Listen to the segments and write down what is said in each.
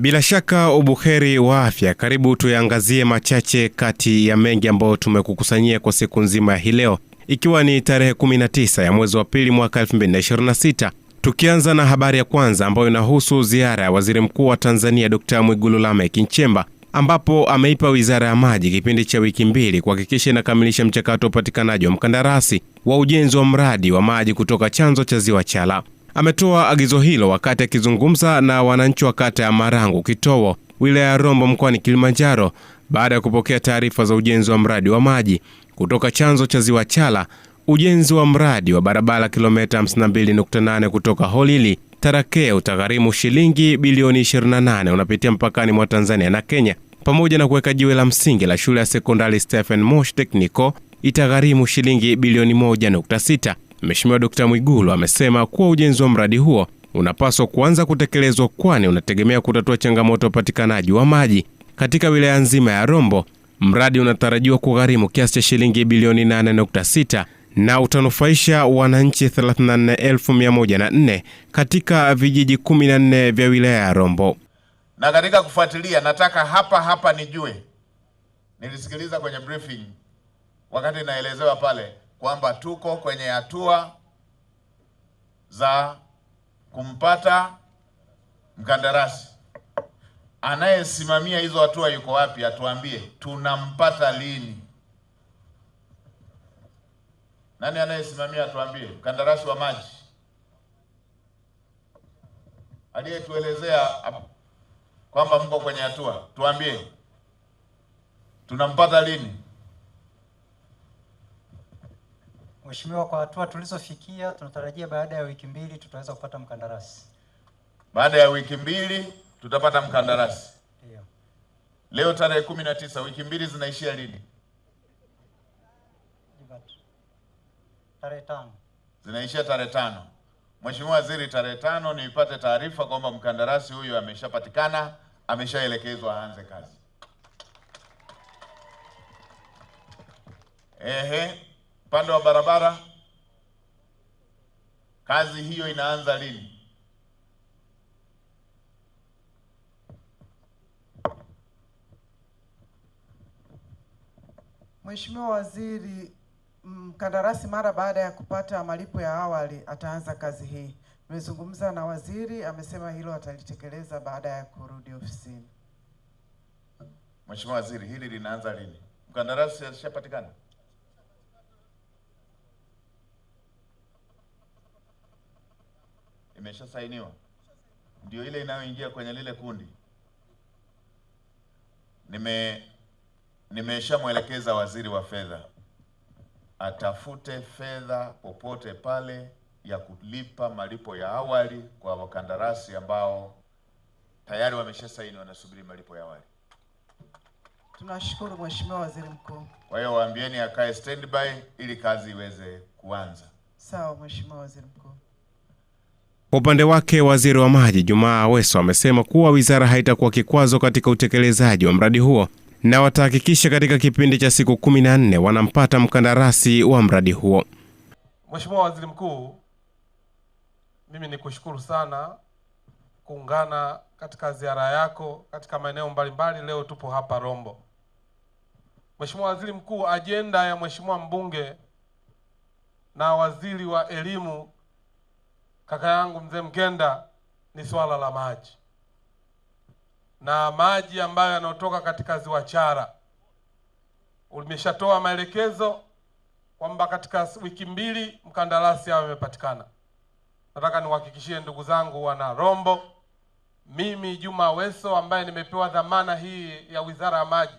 Bila shaka ubuheri wa afya. Karibu tuyaangazie machache kati ya mengi ambayo tumekukusanyia kwa siku nzima hii leo, ikiwa ni tarehe 19 ya mwezi wa pili mwaka 2026. Tukianza na habari ya kwanza ambayo inahusu ziara ya Waziri Mkuu wa Tanzania Dr. Mwigulu Lameck Nchemba, ambapo ameipa Wizara ya Maji kipindi cha wiki 2 kuhakikisha inakamilisha mchakato wa upatikanaji wa mkandarasi wa ujenzi wa mradi wa maji kutoka chanzo cha Ziwa Chala. Ametoa agizo hilo wakati akizungumza na wananchi wa kata ya Marangu Kitowo, wilaya ya Rombo mkoani Kilimanjaro, baada ya kupokea taarifa za ujenzi wa mradi wa maji kutoka chanzo cha Ziwa Chala. Ujenzi wa mradi wa barabara kilomita 52.8 kutoka Holili Tarakea utagharimu shilingi bilioni 28, unapitia mpakani mwa Tanzania na Kenya, pamoja na kuweka jiwe la msingi la shule ya sekondari Stephen Mosh Technical itagharimu shilingi bilioni 1.6. Mheshimiwa Dr. Mwigulu amesema kuwa ujenzi wa mradi huo unapaswa kuanza kutekelezwa, kwani unategemea kutatua changamoto ya upatikanaji wa maji katika wilaya nzima ya Rombo. Mradi unatarajiwa kugharimu kiasi cha shilingi bilioni 8.6 na utanufaisha wananchi 34,104 katika vijiji 14 vya wilaya ya Rombo. Na katika kufuatilia, nataka hapa nijue, nilisikiliza kwenye briefing wakati naelezewa pale kwamba tuko kwenye hatua za kumpata mkandarasi. Anayesimamia hizo hatua yuko wapi? Atuambie tunampata lini. Nani anayesimamia? Atuambie. Mkandarasi wa maji aliyetuelezea kwamba mko kwenye hatua, tuambie tunampata lini. Mheshimiwa, kwa hatua tulizofikia tunatarajia baada ya wiki 2 tutaweza kupata mkandarasi. Baada ya wiki 2 tutapata mkandarasi. Ndio. Leo tarehe 19, wiki 2 zinaishia lini? Tarehe 5. Zinaishia tarehe 5. Mheshimiwa Waziri, tarehe 5 nipate taarifa kwamba mkandarasi huyu ameshapatikana, ameshaelekezwa aanze kazi. Upande wa barabara, kazi hiyo inaanza lini? Mheshimiwa Waziri, mkandarasi mara baada ya kupata malipo ya awali ataanza kazi hii. Nimezungumza na waziri, amesema hilo atalitekeleza baada ya kurudi ofisini. Mheshimiwa Waziri, hili linaanza lini? Mkandarasi alishapatikana? Imeshasainiwa? Ndio ile inayoingia kwenye lile kundi. Nimeshamwelekeza waziri wa fedha atafute fedha popote pale ya kulipa malipo ya awali kwa wakandarasi ambao tayari wameshasaini, wanasubiri malipo ya awali. Tunashukuru Mheshimiwa Waziri Mkuu. Kwa hiyo waambieni akae standby ili kazi iweze kuanza. Sawa Mheshimiwa Waziri Mkuu. Kwa upande wake, Waziri wa Maji Jumaa Aweso amesema kuwa wizara haitakuwa kikwazo katika utekelezaji wa mradi huo na watahakikisha katika kipindi cha siku 14 wanampata mkandarasi wa mradi huo. Mheshimiwa Waziri Mkuu, mimi nikushukuru sana kuungana katika ziara yako katika maeneo mbalimbali. Leo tupo hapa Rombo. Mheshimiwa Waziri Mkuu, ajenda ya Mheshimiwa mbunge na waziri wa elimu kaka yangu Mzee Mkenda ni swala la maji, na maji ambayo yanayotoka katika Ziwa Chala. Ulimeshatoa maelekezo kwamba katika wiki 2 mkandarasi awe amepatikana. Nataka niwahakikishie ndugu zangu wana Rombo, mimi Juma Aweso ambaye nimepewa dhamana hii ya Wizara ya Maji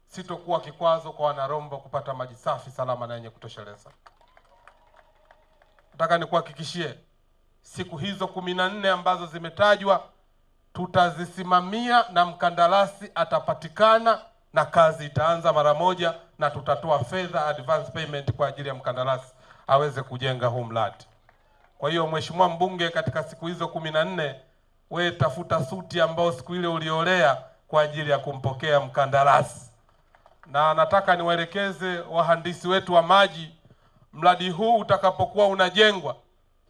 sitokuwa kikwazo kwa wana Rombo kupata maji safi, salama na yenye kutosheleza. Nataka nikuhakikishie siku hizo 14 ambazo zimetajwa tutazisimamia na mkandarasi atapatikana na kazi itaanza mara moja, na tutatoa fedha advance payment kwa ajili ya mkandarasi aweze kujenga huu mradi. Kwa hiyo Mheshimiwa mbunge, katika siku hizo 14 wewe tafuta suti ambao siku ile uliolea kwa ajili ya kumpokea mkandarasi. Na nataka niwaelekeze wahandisi wetu wa maji, mradi huu utakapokuwa unajengwa,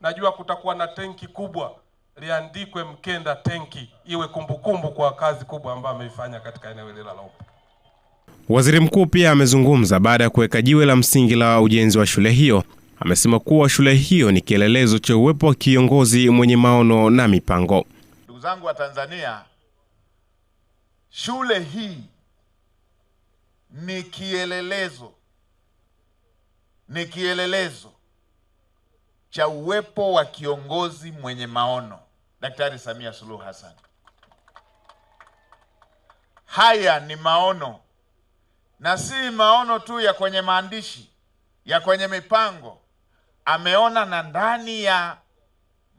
najua kutakuwa na tenki kubwa liandikwe Mkenda tenki, iwe kumbukumbu kwa kazi kubwa ambayo ameifanya katika eneo hili la Rombo. Waziri Mkuu pia amezungumza baada ya kuweka jiwe la msingi la ujenzi wa shule hiyo. Amesema kuwa shule hiyo ni kielelezo cha uwepo wa kiongozi mwenye maono na mipango. Ndugu zangu wa Tanzania, shule hii ni kielelezo cha uwepo wa kiongozi mwenye maono, Daktari Samia Suluhu Hassan. Haya ni maono, na si maono tu ya kwenye maandishi, ya kwenye mipango. Ameona na ndani ya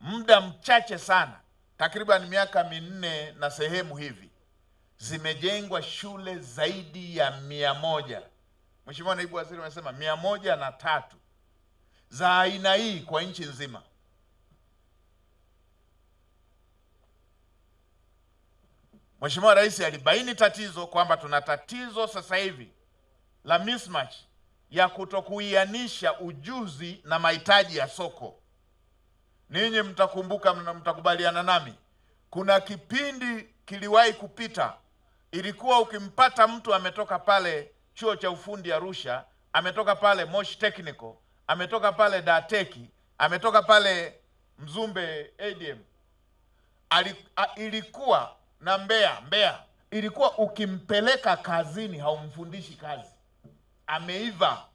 muda mchache sana, takriban miaka 4 na sehemu hivi, zimejengwa shule zaidi ya 100. Mheshimiwa Naibu Waziri amesema 103 za aina hii kwa nchi nzima. Mheshimiwa Rais alibaini tatizo kwamba tuna tatizo sasa hivi la mismatch ya kutokuianisha ujuzi na mahitaji ya soko. Ninyi mtakumbuka, mtakubaliana nami, kuna kipindi kiliwahi kupita, ilikuwa ukimpata mtu ametoka pale chuo cha ufundi Arusha, ametoka pale Moshi Technical, ametoka pale Dateki, ametoka pale Mzumbe ADM, ilikuwa na Mbeya, ilikuwa ukimpeleka kazini haumfundishi kazi, ameiva.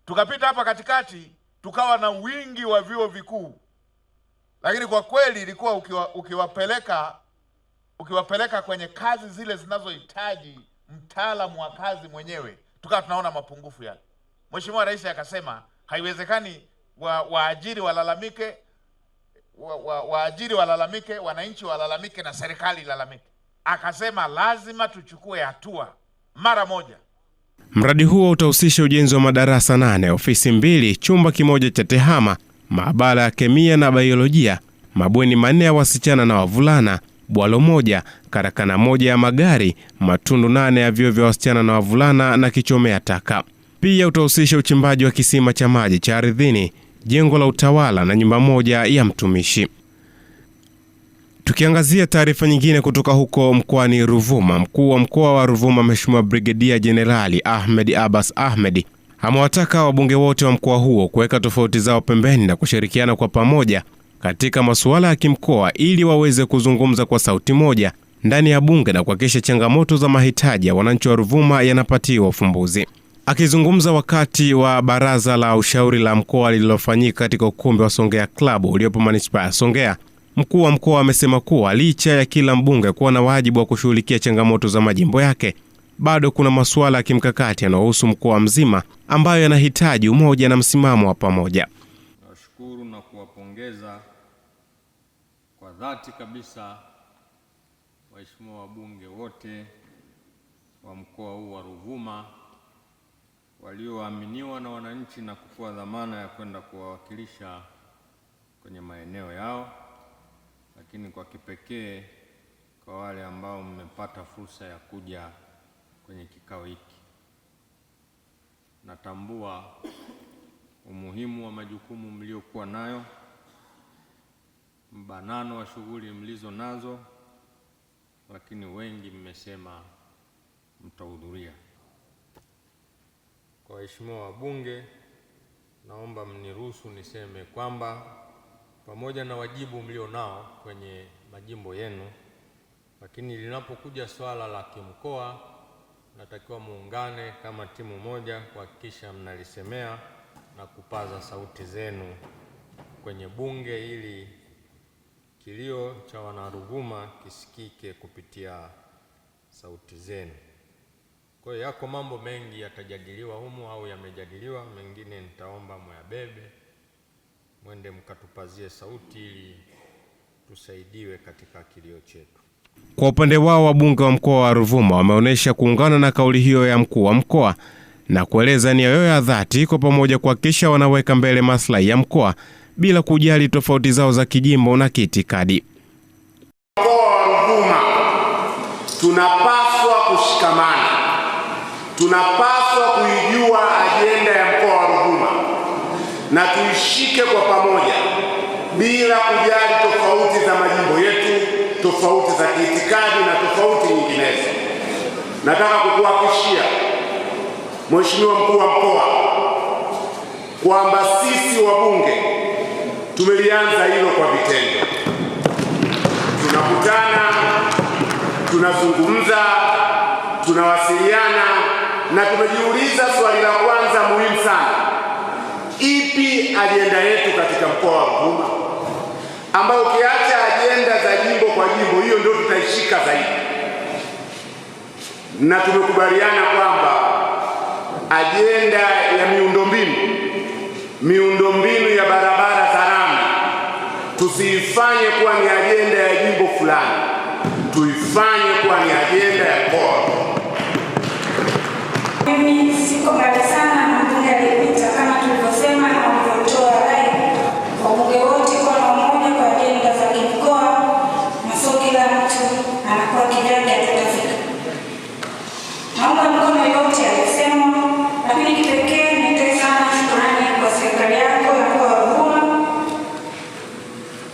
Tukapita hapa katikati tukawa na wingi wa vyuo vikuu, lakini kwa kweli ilikuwa ukiwapeleka kwenye kazi zile zinazohitaji mtaalamu wa kazi mwenyewe, tukawa tunaona mapungufu yale. Mheshimiwa Rais akasema haiwezekani waajiri walalamike, wananchi walalamike na serikali ilalamike. Akasema lazima tuchukue hatua mara moja. Mradi huo utahusisha ujenzi wa madarasa 8, ofisi 2, chumba kimoja cha tehama, maabara ya kemia na biolojia, mabweni 4 ya wasichana na wavulana, bwalo 1, karakana 1 ya magari, matundu 8 ya vyoo vya wasichana na wavulana na kichomea taka. Pia utahusisha uchimbaji wa kisima cha maji cha ardhini, jengo la utawala na nyumba 1 ya mtumishi. Tukiangazia taarifa nyingine kutoka huko mkoani Ruvuma, mkuu wa mkoa wa Ruvuma Mheshimiwa Brigedia Jenerali Ahmed Abbas Ahmed amewataka wabunge wote wa mkoa huo kuweka tofauti zao pembeni na kushirikiana kwa pamoja katika masuala ya kimkoa ili waweze kuzungumza kwa sauti moja ndani ya bunge na kuhakikisha changamoto za mahitaji ya wananchi wa Ruvuma yanapatiwa ufumbuzi. Akizungumza wakati wa baraza la ushauri la mkoa lililofanyika katika ukumbi wa Songea Club uliopo manispaa ya Songea, mkuu wa mkoa amesema kuwa licha ya kila mbunge kuwa na wajibu wa kushughulikia changamoto za majimbo yake, bado kuna masuala ya kimkakati yanayohusu mkoa mzima ambayo yanahitaji umoja na msimamo wa pamoja. Nashukuru na kuwapongeza kwa dhati kabisa waheshimiwa wabunge wote wa mkoa huu wa Ruvuma walioaminiwa na wananchi na kupewa dhamana ya kwenda kuwawakilisha kwenye maeneo yao, lakini kwa kipekee kwa wale ambao mmepata fursa ya kuja kwenye kikao hiki. Natambua umuhimu wa majukumu mliokuwa nayo, mbanano wa shughuli mlizo nazo, lakini wengi mmesema mtahudhuria. Kwa waheshimiwa wabunge, naomba mniruhusu niseme kwamba pamoja na wajibu mlio nao kwenye majimbo yenu, lakini linapokuja swala la kimkoa, natakiwa muungane kama timu moja kuhakikisha mnalisemea na kupaza sauti zenu kwenye bunge ili kilio cha wanaruvuma kisikike kupitia sauti zenu. Kwa hiyo yako mambo mengi yatajadiliwa humu au yamejadiliwa, mengine nitaomba muyabebe mwende mkatupazie sauti ili tusaidiwe katika kilio chetu. Kwa upande wao, wabunge wa mkoa wa Ruvuma wameonyesha kuungana na kauli hiyo ya mkuu wa mkoa na kueleza nia yao ya dhati kwa pamoja kuhakikisha wanaweka mbele maslahi ya mkoa bila kujali tofauti zao za kijimbo na kiitikadi. Mkoa wa Ruvuma tunapaswa kushikamana, tunapaswa kuijua ajenda ya mkoa wa Ruvuma, na tuishike kwa pamoja bila kujali tofauti za majimbo yetu, tofauti za kiitikadi na tofauti nyinginezo. Nataka kukuhakikishia Mheshimiwa Mkuu wa Mkoa kwamba sisi wabunge tumelianza hilo kwa vitendo. Tunakutana, tunazungumza, tunawasiliana na tumejiuliza swali la kwanza muhimu sana: ipi ajenda yetu katika mkoa wa Ruvuma, ambayo ukiacha ajenda za jimbo kwa jimbo, hiyo ndio tutaishika zaidi. Na tumekubaliana kwamba ajenda ya miundombinu ya barabara za lami tusiifanye kuwa ni ajenda ya jimbo fulani, tuifanye kuwa ni ajenda ya mkoa. Mimi siko mbali sana na mbunge aliyepita, kama tulivyosema na walivyotoa rai wabunge wote kwa pamoja kwa ajenda za kimkoa, na sio kila mtu anakuwa kijanja tutafika. Naomba mkono yote alisema, lakini kipekee nitoe sana shukrani kwa serikali yako ya mkoa wa Ruvuma.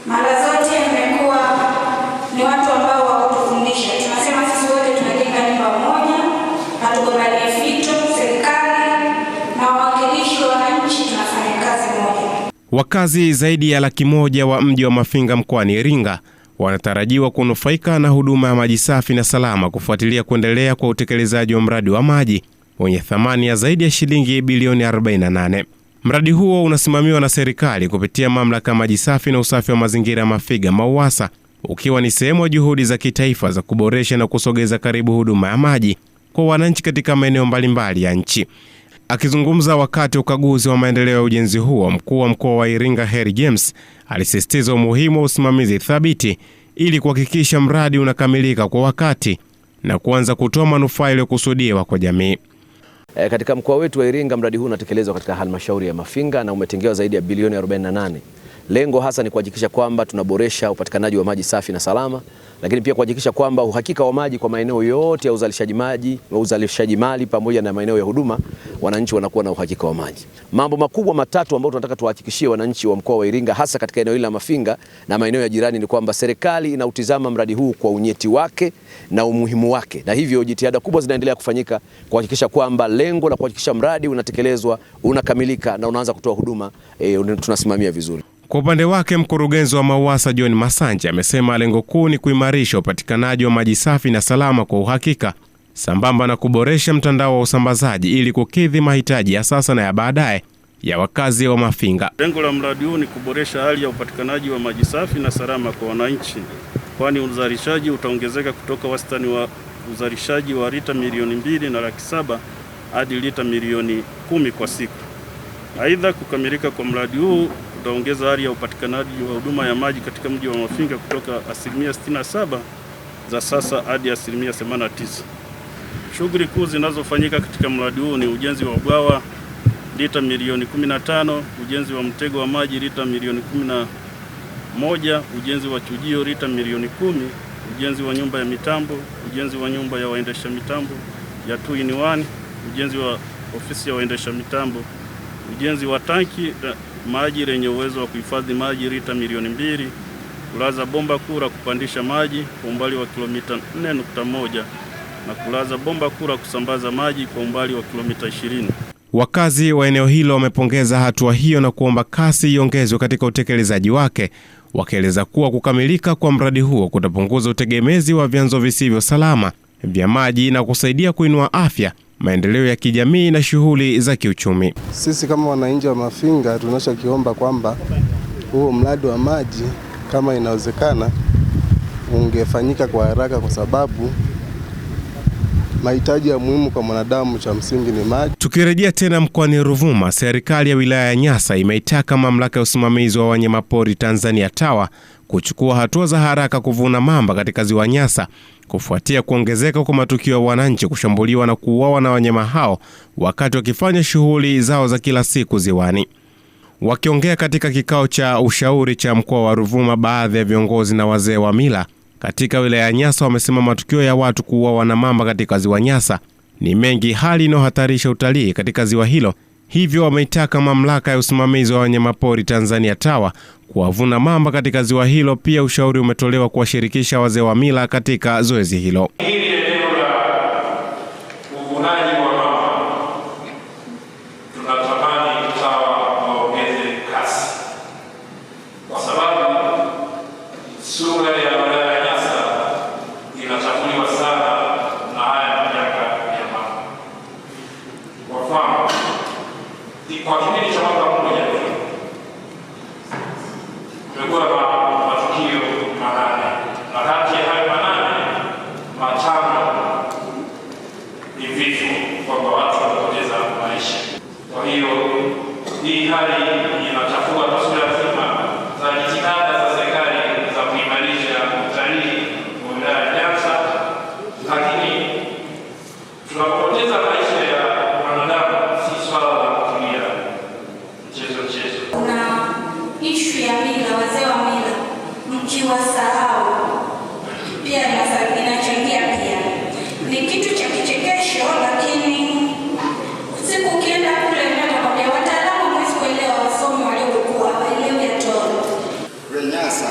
Mara zote mmekuwa ni watu ambao wakutufundisha. Tunasema sisi wote tunajenga nyumba moja, hatugombani fito, serikali na wawakilishi wa wananchi tunafanya kazi moja. Wakazi zaidi ya 100,000 wa mji wa Mafinga mkoani Iringa wanatarajiwa kunufaika na huduma ya maji safi na salama kufuatilia kuendelea kwa utekelezaji wa mradi wa maji wenye thamani ya zaidi ya shilingi bilioni 48. Mradi huo unasimamiwa na serikali kupitia mamlaka ya maji safi na usafi wa mazingira ya Mafiga MAUWASA, ukiwa ni sehemu ya juhudi za kitaifa za kuboresha na kusogeza karibu huduma ya maji kwa wananchi katika maeneo mbalimbali ya nchi. Akizungumza wakati ukaguzi wa maendeleo ya ujenzi huo, mkuu wa mkoa wa Iringa Harry James alisisitiza umuhimu wa usimamizi thabiti ili kuhakikisha mradi unakamilika kwa wakati na kuanza kutoa manufaa yaliyokusudiwa kwa jamii. Katika mkoa wetu wa Iringa, mradi huu unatekelezwa katika halmashauri ya Mafinga na umetengewa zaidi ya bilioni 48. Lengo hasa ni kuhakikisha kwamba tunaboresha upatikanaji wa maji safi na salama, lakini pia kuhakikisha kwamba uhakika wa maji kwa maeneo yote ya uzalishaji mali pamoja na maeneo ya huduma, wananchi wanakuwa na uhakika wa maji. Mambo makubwa matatu ambayo tunataka tuhakikishie wananchi wa mkoa wa Iringa, hasa katika eneo hili la Mafinga na maeneo ya jirani, ni kwamba serikali inautizama mradi huu kwa unyeti wake na umuhimu wake, na hivyo jitihada kubwa zinaendelea kufanyika kuhakikisha kwamba lengo la kuhakikisha mradi unatekelezwa, unakamilika na unaanza kutoa huduma tunasimamia vizuri. Kwa upande wake, mkurugenzi wa MAUWASA John Masanja amesema lengo kuu ni kuimarisha upatikanaji wa maji safi na salama kwa uhakika, sambamba na kuboresha mtandao wa usambazaji ili kukidhi mahitaji ya sasa na ya baadaye ya wakazi wa Mafinga. Lengo la mradi huu ni kuboresha hali ya upatikanaji wa maji safi na salama kwa wananchi, kwani uzalishaji utaongezeka kutoka wastani wa uzalishaji wa lita milioni 2.7 hadi lita milioni 10 kwa siku. Aidha, kukamilika kwa mradi huu utaongeza hali ya upatikanaji wa huduma ya maji katika mji wa Mafinga kutoka 67% za sasa hadi 89%. Shughuli kuu zinazofanyika katika mradi huu ni ujenzi wa bwawa lita milioni 15, ujenzi wa mtego wa maji lita milioni 11, ujenzi wa chujio lita milioni 10, ujenzi wa nyumba ya mitambo, ujenzi wa nyumba ya waendesha mitambo ya 2-in-1, ujenzi wa ofisi ya waendesha mitambo, ujenzi wa tanki maji lenye uwezo wa kuhifadhi maji lita milioni 2, kulaza bomba kuu la kupandisha maji kwa umbali wa kilomita 4.1 na kulaza bomba kuu la kusambaza maji kwa umbali wa kilomita 20. Wakazi wa eneo hilo wamepongeza hatua hiyo na kuomba kasi iongezwe katika utekelezaji wake, wakieleza kuwa kukamilika kwa mradi huo kutapunguza utegemezi wa vyanzo visivyo salama vya maji na kusaidia kuinua afya, maendeleo ya kijamii na shughuli za kiuchumi. Sisi kama wananchi wa Mafinga tunachokiomba kwamba huo mradi wa maji kama inawezekana ungefanyika kwa haraka, kwa sababu mahitaji ya muhimu kwa mwanadamu cha msingi ni maji. Tukirejea tena mkoani Ruvuma, serikali ya wilaya ya Nyasa imeitaka mamlaka ya usimamizi wa wanyamapori Tanzania TAWA kuchukua hatua za haraka kuvuna mamba katika ziwa Nyasa kufuatia kuongezeka kwa matukio ya wananchi kushambuliwa na kuuawa na wanyama hao wakati wakifanya shughuli zao za kila siku ziwani. Wakiongea katika kikao cha ushauri cha mkoa wa Ruvuma, baadhi ya viongozi na wazee wa mila katika wilaya ya Nyasa wamesema matukio ya watu kuuawa na mamba katika ziwa Nyasa ni mengi, hali inayohatarisha utalii katika ziwa hilo Hivyo wameitaka mamlaka ya usimamizi wa wanyamapori Tanzania TAWA kuwavuna mamba katika ziwa hilo. Pia ushauri umetolewa kuwashirikisha wazee wa mila katika zoezi hilo. Hili eneo la uvunaji wa mamba tunatamani TAWA waongeze kasi, kwa sababu sura ya wilaya ya Nyasa inachafuliwa sana na haya majanga ya mamba. Kwa mfano, kwa kipindi cha mwaka mmoja tumekuwa na matukio 8, na kati ya hayo 8, 5 ni vifo, kwamba watu wamepoteza maisha. Kwa hiyo hii hali inachafua taswira nzima za jitihada za serikali za kuimarisha utalii wa wilaya ya Nyasa, lakini tunapoteza maisha ya wanadamu si swala la kutumia mchezo. Kuna ishu ya mila, wazee wa mila mkiwasahau pia inachangia pia. Ni kitu cha kichekesho, lakini siku ukienda kule natakwambia wataalamu mwezi kuelewa, wasomi waliokuwa walioyatoa. Nyasa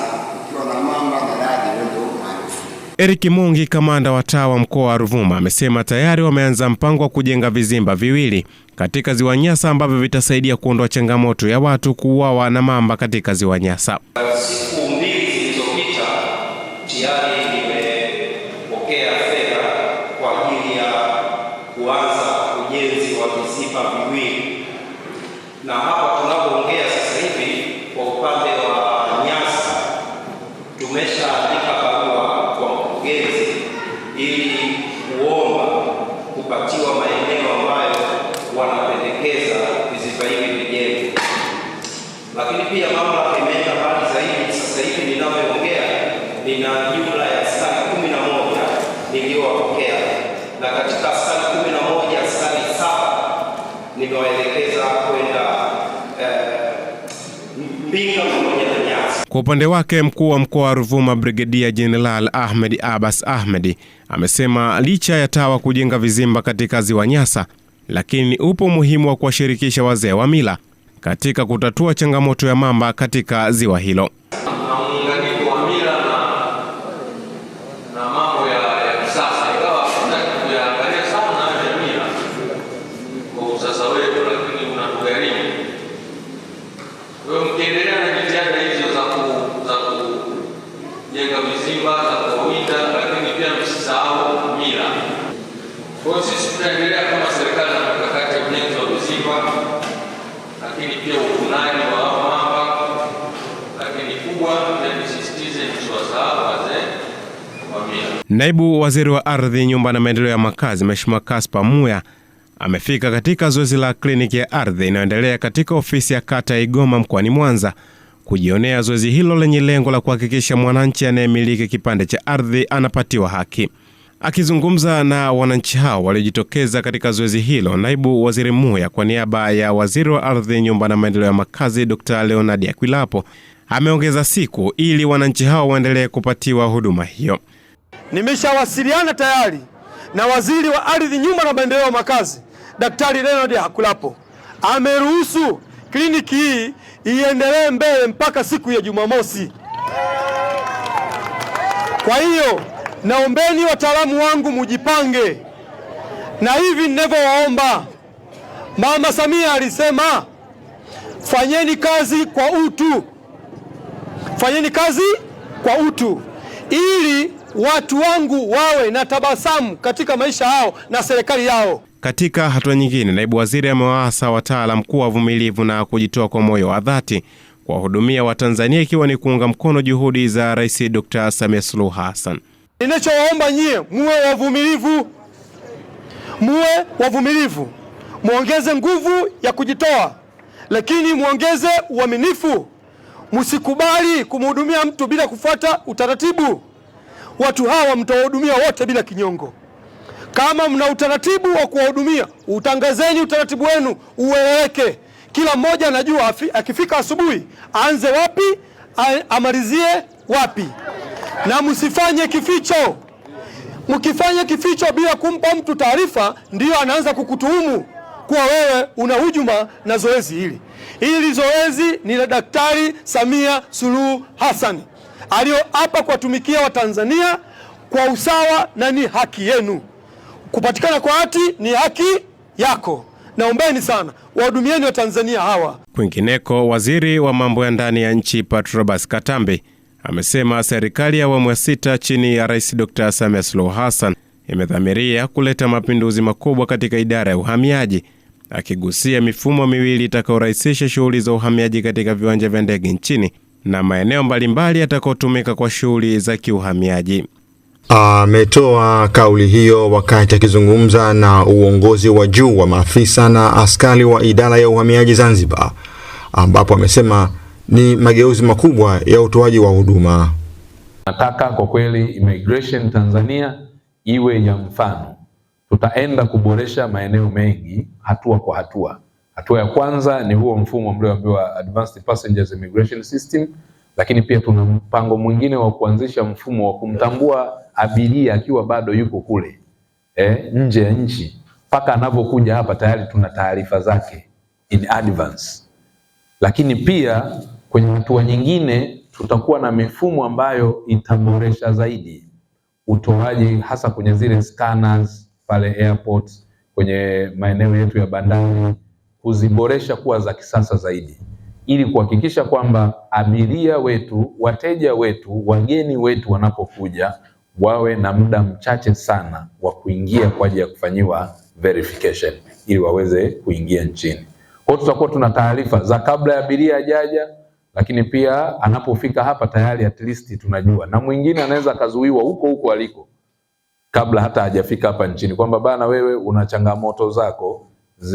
ukiwa na mamba na radi ndio maarufu. Eric Mungi, kamanda wa TAWA mkoa wa Ruvuma, amesema tayari wameanza mpango wa kujenga vizimba viwili katika ziwa Nyasa ambavyo vitasaidia kuondoa changamoto ya watu kuuawa na mamba katika ziwa Nyasa. Siku 2 zilizopita tayari nimepokea fedha kwa ajili ya kuanza ujenzi wa vizimba viwili, na hapa tunapoongea sasa hivi kwa upande wa Nyasa tumeshaandika barua kwa mkurugenzi ili kuomba kupatiwa maeneo ambayo wanapendekeza vizimba hivi vijengwe. Lakini pia mamlaka imeenda mbali zaidi. Sasa hivi ninavyoongea nina jumla ya askari 11 niliowapokea, na katika askari 11 askari 7 nimewaelekeza kwenda Mbinga pamoja na Nyasa. Kwa upande wake, mkuu wa mkoa wa Ruvuma Brigedia Jenerali Ahmed Abbas Ahmed amesema licha ya TAWA kujenga vizimba katika ziwa Nyasa, lakini upo umuhimu wa kuwashirikisha wazee wa mila katika kutatua changamoto ya mamba katika ziwa hilo. Muunganiko wa mila na mambo ya kisasa, ingawa tunataka kuangalia sana ya mila kwa usasa wetu, lakini unatugharimu. Kwa hiyo mkiendelea na jitihada hizo za kujenga vizimba, za kuwinda, lakini pia msisahau mila. Kwa hiyo sisi tunaendelea kama serikali na mikakati ya ujenzi wa vizimba, lakini pia uvunaji wa mamba, lakini kubwa na nisisitize msiwasahau wazee wa mila. Naibu Waziri wa Ardhi, Nyumba na Maendeleo ya Makazi, Mheshimiwa Kaspa Muya amefika katika zoezi la kliniki ya ardhi inayoendelea katika ofisi ya kata ya Igoma mkoani Mwanza kujionea zoezi hilo lenye lengo la kuhakikisha mwananchi anayemiliki kipande cha ardhi anapatiwa haki. Akizungumza na wananchi hao waliojitokeza katika zoezi hilo, Naibu Waziri Muya kwa niaba ya Waziri wa Ardhi, Nyumba na Maendeleo ya Makazi Dr. Leonard Akwilapo ameongeza siku ili wananchi hao waendelee kupatiwa huduma hiyo. Nimeshawasiliana tayari na Waziri wa Ardhi, Nyumba na Maendeleo ya Makazi Daktari Leonard Akwilapo. Ameruhusu kliniki hii iendelee mbele mpaka siku ya Jumamosi. Kwa hiyo naombeni wataalamu wangu mujipange, na hivi ninavyowaomba, Mama Samia alisema fanyeni kazi kwa utu, fanyeni kazi kwa utu ili watu wangu wawe na tabasamu katika maisha yao na serikali yao. Katika hatua nyingine, naibu waziri amewaasa wataalamu kuwa wavumilivu na kujitoa kwa moyo wa dhati kwa hudumia wa Tanzania, ikiwa ni kuunga mkono juhudi za Rais Dr. Samia Suluhu Hassan. Ninachowaomba nyie, muwe wavumilivu, muongeze nguvu ya kujitoa, lakini muongeze uaminifu. Msikubali kumhudumia mtu bila kufuata utaratibu. Watu hawa mtawahudumia wote bila kinyongo. Kama mna utaratibu wa kuwahudumia, utangazeni utaratibu wenu ueleweke. Kila mmoja anajua akifika asubuhi aanze wapi, amalizie wapi. Na msifanye kificho. Mkifanya kificho bila kumpa mtu taarifa, ndio anaanza kukutuhumu kuwa wewe una hujuma na zoezi hili. Hili zoezi ni la Daktari Samia Suluhu Hassan aliyoapa kuwatumikia Watanzania kwa usawa, na ni haki yenu. Kupatikana kwa hati ni haki yako. Naombeni sana wahudumieni wa Tanzania hawa. Kwingineko, waziri wa mambo ya ndani ya nchi Patrobas Katambi amesema serikali ya awamu ya 6 chini ya Rais Dr. Samia Suluhu Hassan imedhamiria kuleta mapinduzi makubwa katika idara ya uhamiaji, akigusia mifumo miwili itakayorahisisha shughuli za uhamiaji katika viwanja vya ndege nchini na maeneo mbalimbali yatakayotumika kwa shughuli za kiuhamiaji. Ametoa kauli hiyo wakati akizungumza na uongozi wa juu wa maafisa na askari wa idara ya uhamiaji Zanzibar, ambapo amesema ni mageuzi makubwa ya utoaji wa huduma. Nataka kwa kweli immigration Tanzania iwe ya mfano. Tutaenda kuboresha maeneo mengi hatua kwa hatua. Hatua ya kwanza ni huo mfumo mlioambiwa Advanced Passengers Immigration System, lakini pia tuna mpango mwingine wa kuanzisha mfumo wa kumtambua abiria akiwa bado yuko kule nje ya nchi, mpaka anapokuja hapa tayari tuna taarifa zake in advance. Lakini pia kwenye hatua nyingine tutakuwa na mifumo ambayo itaboresha zaidi utoaji, hasa kwenye zile scanners pale airport, kwenye maeneo yetu ya bandari, kuziboresha kuwa za kisasa zaidi, ili kuhakikisha kwamba abiria wetu, wateja wetu, wageni wetu wanapokuja wawe na muda mchache sana wa kuingia kwa ajili ya kufanyiwa verification ili waweze kuingia nchini. Kwa hiyo tutakuwa tuna taarifa za kabla ya abiria ajaja, lakini pia anapofika hapa tayari at least tunajua. Na mwingine anaweza kazuiwa huko aliko kabla hata hajafika hapa nchini, kwamba bana, wewe una changamoto zako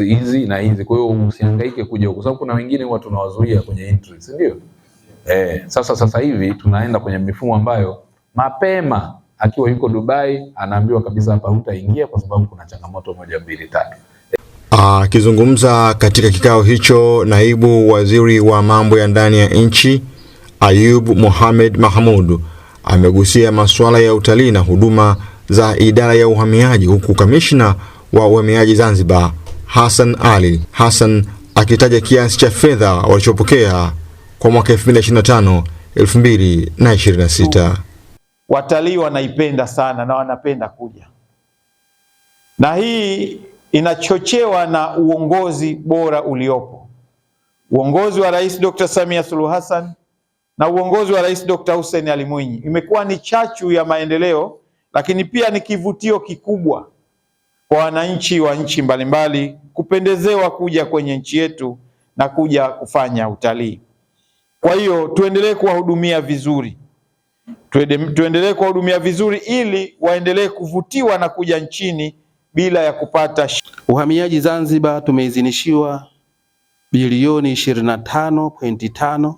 hizi na hizi, kwa hiyo usihangaike kuja huko, sababu kuna wengine huwa tunawazuia kwenye entry, si ndio? Sasa hivi tunaenda kwenye mifumo ambayo mapema akiwa yuko Dubai anaambiwa kabisa hapa hutaingia kwa sababu kuna changamoto 1, 2, 3. Akizungumza katika kikao hicho, naibu waziri wa mambo ya ndani ya nchi Ayub Mohamed Mahmud amegusia masuala ya utalii na huduma za idara ya uhamiaji, huku kamishna wa uhamiaji Zanzibar Hassan Ali Hassan akitaja kiasi cha fedha walichopokea kwa mwaka 2025-2026. Watalii wanaipenda sana na wanapenda kuja, na hii inachochewa na uongozi bora uliopo, uongozi wa Rais Dr. Samia Suluhu Hassan na uongozi wa Rais Dr. Hussein Ali Mwinyi. Imekuwa ni chachu ya maendeleo, lakini pia ni kivutio kikubwa kwa wananchi wa nchi mbalimbali kupendezewa kuja kwenye nchi yetu na kuja kufanya utalii. Kwa hiyo tuendelee kuwahudumia vizuri, tuendelee kuwahudumia vizuri ili waendelee kuvutiwa na kuja nchini bila ya kupata. Uhamiaji Zanzibar tumeidhinishiwa bilioni 25.5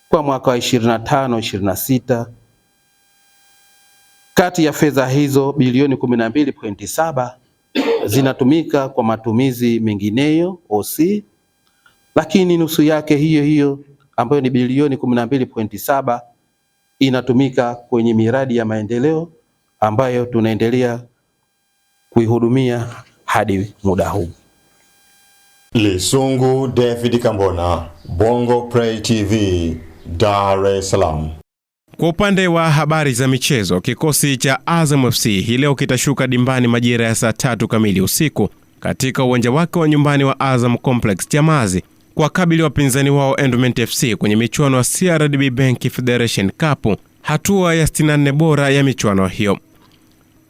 kwa mwaka wa 25-26. Kati ya fedha hizo bilioni 12.7 zinatumika kwa matumizi mengineyo OC, lakini nusu yake hiyo ambayo ni bilioni 12.7 inatumika kwenye miradi ya maendeleo ambayo tunaendelea kuihudumia hadi muda huu. Lisungu David Kambona, Bongo Play TV, Dar es Salaam. Kwa upande wa habari za michezo, kikosi cha Azam FC hii leo kitashuka dimbani majira ya saa 3 kamili usiku katika uwanja wake wa nyumbani wa Azam Complex Chamazi kwa kabili wapinzani wao Endowment FC kwenye michuano ya CRDB Bank Federation Cup, hatua ya 64 bora ya michuano hiyo.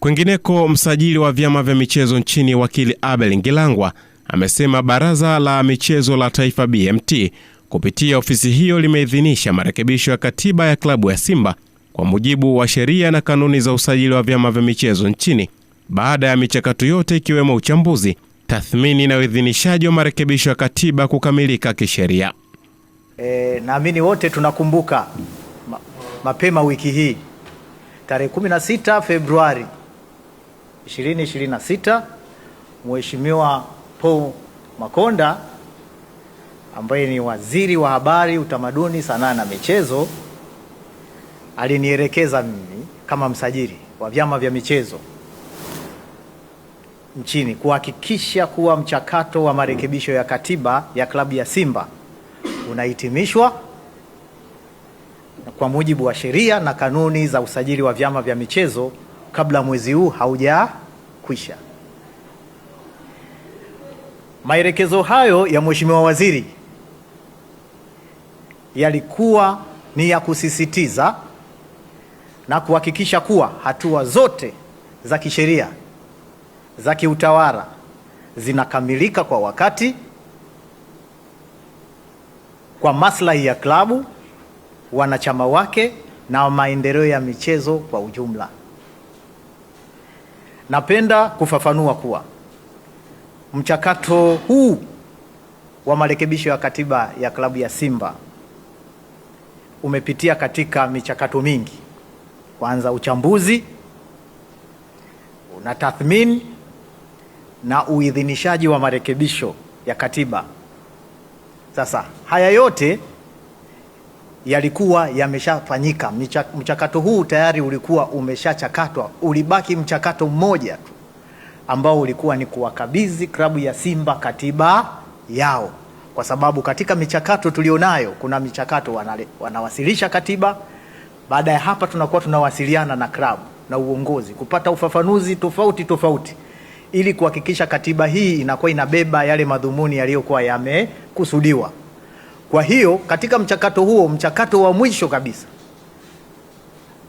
Kwingineko, msajili wa vyama vya michezo nchini wakili Abel Ngilangwa amesema baraza la michezo la taifa BMT kupitia ofisi hiyo limeidhinisha marekebisho ya katiba ya klabu ya Simba kwa mujibu wa sheria na kanuni za usajili wa vyama vya michezo nchini baada ya michakato yote ikiwemo uchambuzi, tathmini na uidhinishaji wa marekebisho ya katiba kukamilika kisheria. Naamini wote tunakumbuka mapema wiki hii tarehe 16 Februari 2026 Mheshimiwa Paul Makonda ambaye ni waziri wa habari, utamaduni, sanaa na michezo alinielekeza mimi kama msajili wa vyama vya michezo nchini kuhakikisha kuwa mchakato wa marekebisho ya katiba ya klabu ya Simba unahitimishwa kwa mujibu wa sheria na kanuni za usajili wa vyama vya michezo kabla mwezi huu haujakwisha. Maelekezo hayo ya Mheshimiwa Waziri yalikuwa ni ya kusisitiza na kuhakikisha kuwa hatua zote za kisheria za kiutawala zinakamilika kwa wakati kwa maslahi ya klabu, wanachama wake na maendeleo ya michezo kwa ujumla. Napenda kufafanua kuwa mchakato huu wa marekebisho ya katiba ya klabu ya Simba umepitia katika michakato mingi. Kwanza uchambuzi, una tathmini na uidhinishaji wa marekebisho ya katiba. Sasa haya yote yalikuwa yameshafanyika. Mchakato huu tayari ulikuwa umeshachakatwa. Ulibaki mchakato mmoja tu ambao ulikuwa ni kuwakabidhi klabu ya Simba katiba yao, kwa sababu katika michakato tulionayo kuna michakato wanawasilisha katiba. Baada ya hapa tunakuwa tunawasiliana na klabu na uongozi kupata ufafanuzi tofauti ili kuhakikisha katiba hii inakuwa inabeba yale madhumuni yaliyokuwa yamekusudiwa. Kwa hiyo katika mchakato huo, mchakato wa mwisho kabisa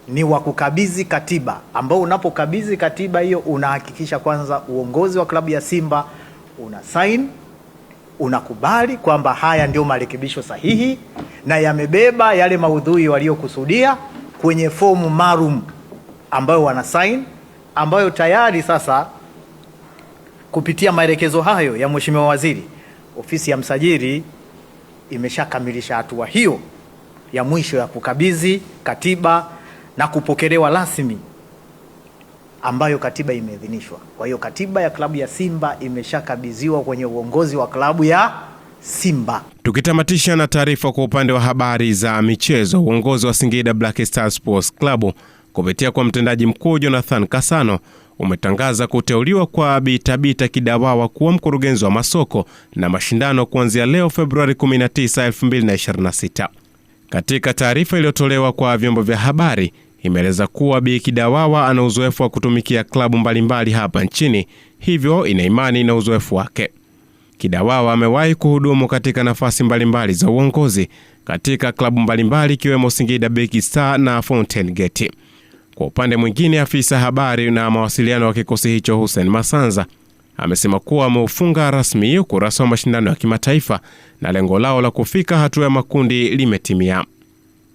ni wa kukabidhi katiba, ambao unapokabidhi katiba hiyo unahakikisha kwanza uongozi wa klabu ya Simba una sign, unakubali kwamba haya ndio marekebisho sahihi na yamebeba yale maudhui waliokusudia kwenye fomu maalum ambayo wana sign, ambayo tayari sasa kupitia maelekezo hayo ya Mheshimiwa Waziri, ofisi ya msajili imeshakamilisha hatua hiyo ya mwisho ya kukabidhi katiba na kupokelewa rasmi, ambayo katiba imeidhinishwa. Kwa hiyo katiba ya klabu ya Simba imeshakabidhiwa kwenye uongozi wa klabu ya Simba. Tukitamatisha na taarifa kwa upande wa habari za michezo, uongozi wa Singida Black Stars Sports Club kupitia kwa mtendaji mkuu Jonathan Kasano umetangaza kuteuliwa kwa Bi Tabita Kidawawa kuwa mkurugenzi wa masoko na mashindano kuanzia leo Februari 19, 2026. Katika taarifa iliyotolewa kwa vyombo vya habari, imeeleza kuwa Bi Kidawawa ana uzoefu wa kutumikia klabu mbalimbali hapa nchini, hivyo ina imani na uzoefu wake. Kidawawa amewahi kuhudumu katika nafasi mbalimbali za uongozi katika klabu mbalimbali ikiwemo Singida Big Star na Fountain Gate. Kwa upande mwingine, afisa habari na mawasiliano wa kikosi hicho Hussein Masanza amesema kuwa ameufunga rasmi ukurasa wa mashindano ya kimataifa na lengo lao la kufika hatua ya makundi limetimia.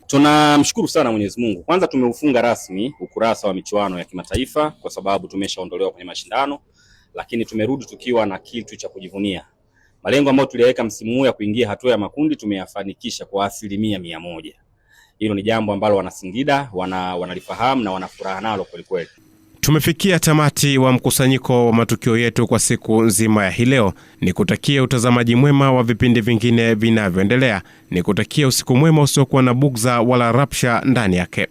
Tunamshukuru sana Mwenyezi Mungu. Kwanza tumeufunga rasmi ukurasa wa michuano ya kimataifa kwa sababu tumeshaondolewa kwenye mashindano, lakini tumerudi tukiwa na kitu cha kujivunia. Malengo ambayo tuliweka msimu huu ya kuingia hatua ya makundi tumeyafanikisha kwa 100%. Hilo ni jambo ambalo Wanasingida wanalifahamu na wanafuraha nalo kweli kweli. Tumefikia tamati wa mkusanyiko wa matukio yetu kwa siku nzima ya hii leo. Nikutakia utazamaji mwema wa vipindi vingine vinavyoendelea. Nikutakia usiku mwema usiokuwa na bugza wala rapsha ndani yake.